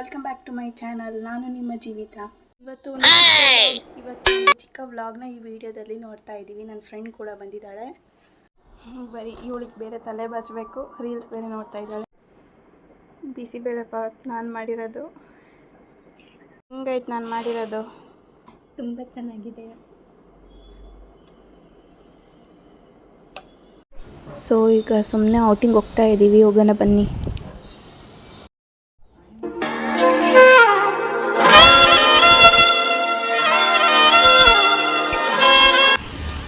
Welcome back to my channel. ನಾನು ನಿಮ್ಮ ಜೀವಿತ. ಇವತ್ತು ಚಿಕ್ಕ ವ್ಲಾಗ್ನ ಈ ವಿಡಿಯೋದಲ್ಲಿ ನೋಡ್ತಾ ಇದ್ದೀವಿ. ನನ್ನ ಫ್ರೆಂಡ್ ಕೂಡ ಬಂದಿದ್ದಾಳೆ. ಬರೀ ಇವಳಿಗೆ ಬೇರೆ ತಲೆ ಬಚ್ಚಬೇಕು, ರೀಲ್ಸ್ ಬೇರೆ ನೋಡ್ತಾ ಇದ್ದಾಳೆ. ಬಿಸಿಬೇಳೆ ಬಾತ್ ನಾನು ಮಾಡಿರೋದು. ಹೆಂಗೈತೆ ನಾನು ಮಾಡಿರೋದು? ತುಂಬ ಚೆನ್ನಾಗಿದೆ. ಸೊ ಈಗ ಸುಮ್ಮನೆ ಔಟಿಂಗ್ ಹೋಗ್ತಾ ಇದ್ದೀವಿ, ಹೋಗೋಣ ಬನ್ನಿ.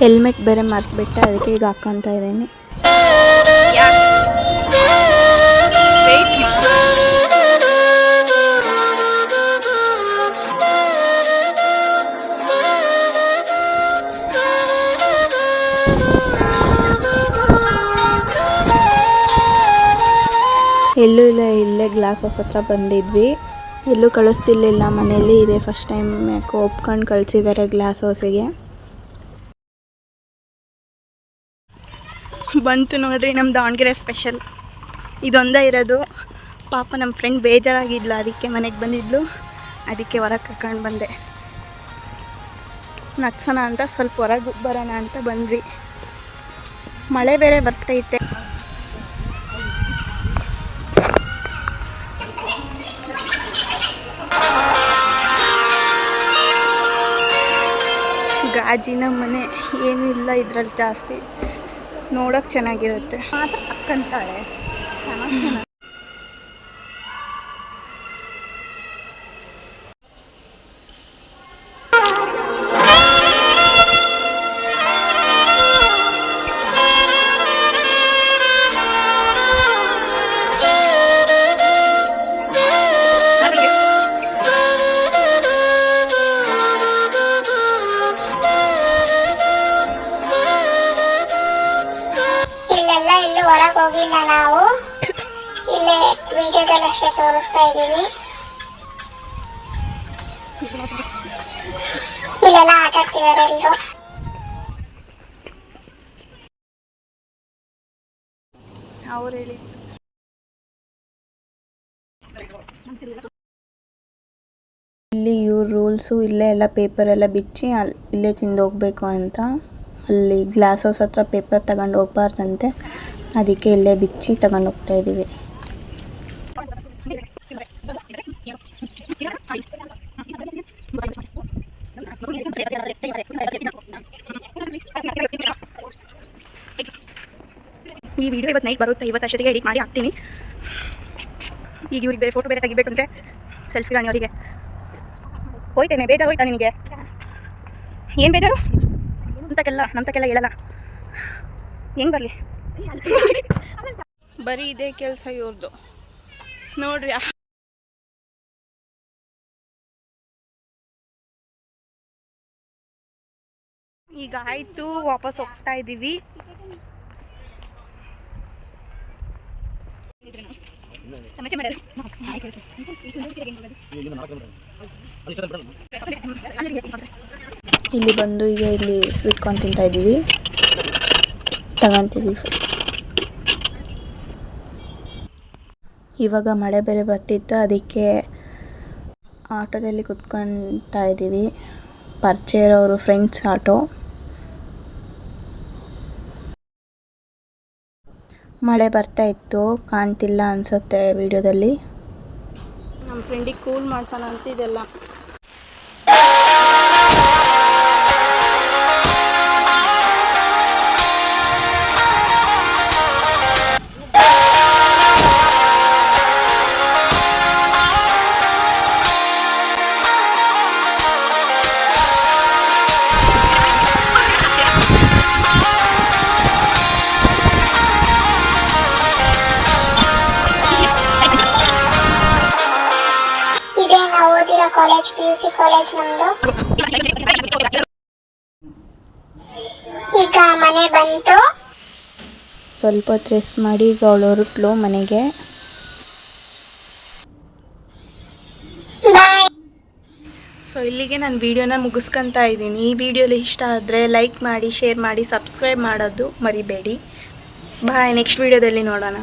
ಹೆಲ್ಮೆಟ್ ಬೇರೆ ಮರ್ತ್ಬಿಟ್ಟೆ, ಅದಕ್ಕೆ ಈಗ ಹಾಕ್ಕೊಂತ ಇದ್ದೀನಿ. ಎಲ್ಲೂ ಇಲ್ಲ, ಇಲ್ಲೇ ಗ್ಲಾಸ್ ಹೌಸ್ ಹತ್ರ ಬಂದಿದ್ವಿ. ಎಲ್ಲೂ ಕಳಿಸ್ತಿರ್ಲಿಲ್ಲ, ಮನೇಲಿ ಇದೆ ಫಸ್ಟ್ ಟೈಮ್ ಯಾಕೋ ಒಪ್ಕೊಂಡು ಕಳಿಸಿದ್ದಾರೆ ಗ್ಲಾಸ್ ಹೌಸಿಗೆ. ಬಂತು ನೋಡ್ರಿ ನಮ್ಮ ದಾವಣಗೆರೆ ಸ್ಪೆಷಲ್. ಇದೊಂದೇ ಇರೋದು. ಪಾಪ ನಮ್ಮ ಫ್ರೆಂಡ್ ಬೇಜಾರಾಗಿದ್ಲು, ಅದಕ್ಕೆ ಮನೆಗೆ ಬಂದಿದ್ಲು, ಅದಕ್ಕೆ ಹೊರಗೆ ಕರ್ಕೊಂಡು ಬಂದೆ. ನಗ್ಸೋಣ ಅಂತ ಸ್ವಲ್ಪ ಹೊರಗೆ ಬರೋಣ ಅಂತ ಬಂದ್ವಿ. ಮಳೆ ಬೇರೆ ಬರ್ತೈತೆ. ಗಾಜಿನ ಮನೆ ಏನೂ ಇಲ್ಲ ಇದರಲ್ಲಿ ಜಾಸ್ತಿ. ನೋಡೋಕೆ ಚೆನ್ನಾಗಿರುತ್ತೆ. ಅಕ್ಕಂತಾಳೆ ಇಲ್ಲೆಲ್ಲ ಎಲ್ಲೂ ಹೊರಗೆ ಹೋಗಿಲ್ಲ, ನಾವು ಇಲ್ಲೇ ವಿಡಿಯೋದಲ್ಲಿ ಅಷ್ಟೇ ತೋರಿಸ್ತಾ ಇದ್ದೀವಿ. ಇಲ್ಲೆಲ್ಲ ಆಟ ಆಡ್ತಿದ್ದಾರೆ ಎಲ್ಲರೂ. ಅವ್ರು ಹೇಳಿ ಇಲ್ಲಿ ಇವ್ರ ರೂಲ್ಸು, ಇಲ್ಲೇ ಎಲ್ಲ ಪೇಪರೆಲ್ಲ ಬಿಚ್ಚಿ ಇಲ್ಲೇ ತಿಂದು ಹೋಗ್ಬೇಕು ಅಂತ. ಅಲ್ಲಿ ಗ್ಲಾಸ್ ಹೌಸ್ ಹತ್ರ ಪೇಪರ್ ತಗೊಂಡು ಹೋಗ್ಬಾರ್ದಂತೆ, ಅದಕ್ಕೆ ಇಲ್ಲೇ ಬಿಚ್ಚಿ ತಗೊಂಡು ಹೋಗ್ತಾ ಇದ್ದೀವಿ. ಈ ವಿಡಿಯೋ ಇವತ್ತು ನೈಟ್ ಬರುತ್ತೆ, ಇವತ್ತು ಅಷ್ಟೊತ್ತಿಗೆ ಎಡಿಟ್ ಮಾಡಿ ಹಾಕ್ತೀನಿ. ಈಗ ಇವ್ರಿಗೆ ಬೇರೆ ಫೋಟೋ ಬೇರೆ ತೆಗಿಬೇಕಂತೆ, ಸೆಲ್ಫಿ ರಾಣಿ ಅವರಿಗೆ. ಹೋಯ್ತೇನೆ, ಬೇಜಾರು ಹೋಯ್ತಾ ನಿನಗೆ? ಏನು ಬೇಜಾರು? ನಮ್ಮ ತಕ್ಕೆಲ್ಲ ಹೇಳಲ್ಲ, ಹೆಂಗೆ ಬರಲಿ? ಬರೀ ಇದೇ ಕೆಲಸ ಇವ್ರದ್ದು ನೋಡ್ರಿ. ಈಗ ಆಯಿತು, ವಾಪಸ್ ಹೋಗ್ತಾ ಇದ್ದೀವಿ. ಇಲ್ಲಿ ಬಂದು ಈಗ ಇಲ್ಲಿ ಸ್ವೀಟ್ ಕಾರ್ನ್ ತಿಂತಾ ಇದ್ದೀವಿ, ತಗೊಂತೀವಿ. ಇವಾಗ ಮಳೆ ಬೇರೆ ಬರ್ತಿತ್ತು, ಅದಕ್ಕೆ ಆಟೋದಲ್ಲಿ ಕುತ್ಕೊತಾ ಇದ್ದೀವಿ. ಪರಿಚಯ ಇರೋರು ಫ್ರೆಂಡ್ಸ್ ಆಟೋ. ಮಳೆ ಬರ್ತಾ ಇತ್ತು, ಕಾಣ್ತಿಲ್ಲ ಅನಿಸುತ್ತೆ ವಿಡಿಯೋದಲ್ಲಿ. ನಮ್ಮ ಫ್ರೆಂಡಿಗೆ ಕೂಲ್ ಮಾಡ್ಸೋಣ ಅಂತ ಇದೆಲ್ಲ. ಕಾಲೇಜ್ PUC ಕಾಲೇಜ್ ನಮ್ದು. ಈಗ ಮನೆ ಬಂತು, ಸ್ವಲ್ಪ ಹೊತ್ತು ರೆಸ್ಟ್ ಮಾಡಿ ಈಗ ಅವಳು ಹೊರಟ್ಲು ಮನೆಗೆ. ಸೊ ಇಲ್ಲಿಗೆ ನಾನು ವಿಡಿಯೋನ ಮುಗಿಸ್ಕೊತಾ ಇದ್ದೀನಿ. ಈ ವಿಡಿಯೋಲಿ ಇಷ್ಟ ಆದರೆ ಲೈಕ್ ಮಾಡಿ, ಶೇರ್ ಮಾಡಿ, ಸಬ್ಸ್ಕ್ರೈಬ್ ಮಾಡೋದು ಮರಿಬೇಡಿ. ಬಾಯ್, ನೆಕ್ಸ್ಟ್ ವಿಡಿಯೋದಲ್ಲಿ ನೋಡೋಣ.